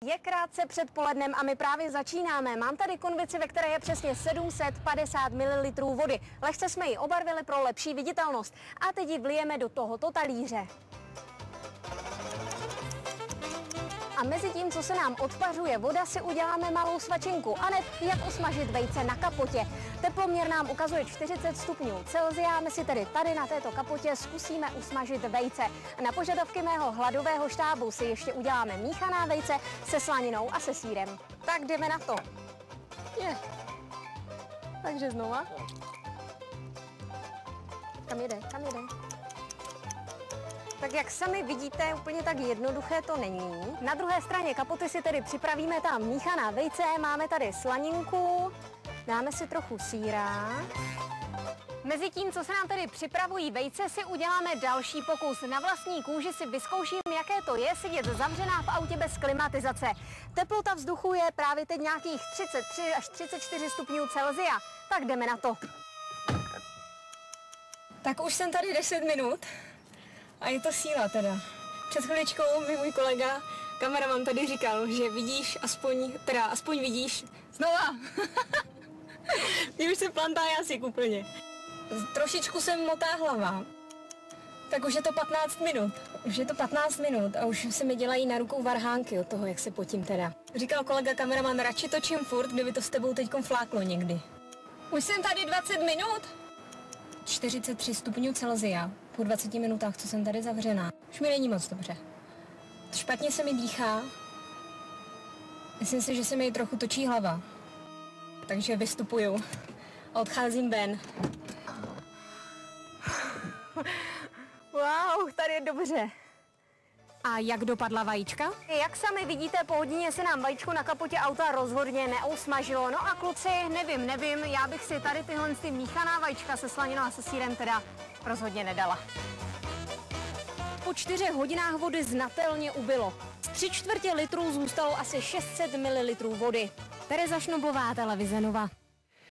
Je krátce před polednem a my právě začínáme. Mám tady konvici, ve které je přesně 750 ml vody. Lehce jsme ji obarvili pro lepší viditelnost. A teď ji vlijeme do tohoto talíře. A mezi tím, co se nám odpařuje voda, si uděláme malou svačinku. A hned jak usmažit vejce na kapotě. Teploměr nám ukazuje 40 stupňů Celsia. My si tedy tady na této kapotě zkusíme usmažit vejce. Na požadavky mého hladového štábu si ještě uděláme míchaná vejce se slaninou a se sýrem. Tak jdeme na to. Takže znova. Kam jede? Kam jede? Tak jak sami vidíte, úplně tak jednoduché to není. Na druhé straně kapoty si tedy připravíme tam míchaná vejce, máme tady slaninku, dáme si trochu sýra. Mezitím, co se nám tady připravují vejce, si uděláme další pokus. Na vlastní kůži si vyzkouším, jaké to je sedět zavřená v autě bez klimatizace. Teplota vzduchu je právě teď nějakých 33 až 34 stupňů Celsia. Tak jdeme na to. Tak už jsem tady 10 minut. A je to síla teda. Před chviličkou mi můj kolega, kameraman, tady říkal, že vidíš aspoň vidíš. Znova! Mě už se plantá jazyk úplně. Trošičku jsem motá hlava. Tak už je to 15 minut. Už je to 15 minut a už se mi dělají na rukou varhánky od toho, jak se potím teda. Říkal kolega kameraman, radši točím furt, kdyby to s tebou teďkom fláklo někdy. Už jsem tady 20 minut. 43 stupňů Celsia po 20 minutách, co jsem tady zavřená. Už mi není moc dobře. Špatně se mi dýchá. Myslím si, že se mi trochu točí hlava. Takže vystupuju a odcházím ven. Wow, tady je dobře. A jak dopadla vajíčka? Jak sami vidíte, po hodině se nám vajíčko na kapotě auta rozhodně neusmažilo. No a kluci, nevím, já bych si tady tyhle míchaná vajíčka se slaninou a se sýrem teda rozhodně nedala. Po 4 hodinách vody znatelně ubylo. Z 3/4 litru zůstalo asi 600 ml vody. Tereza Šnoblová, Televize Nova.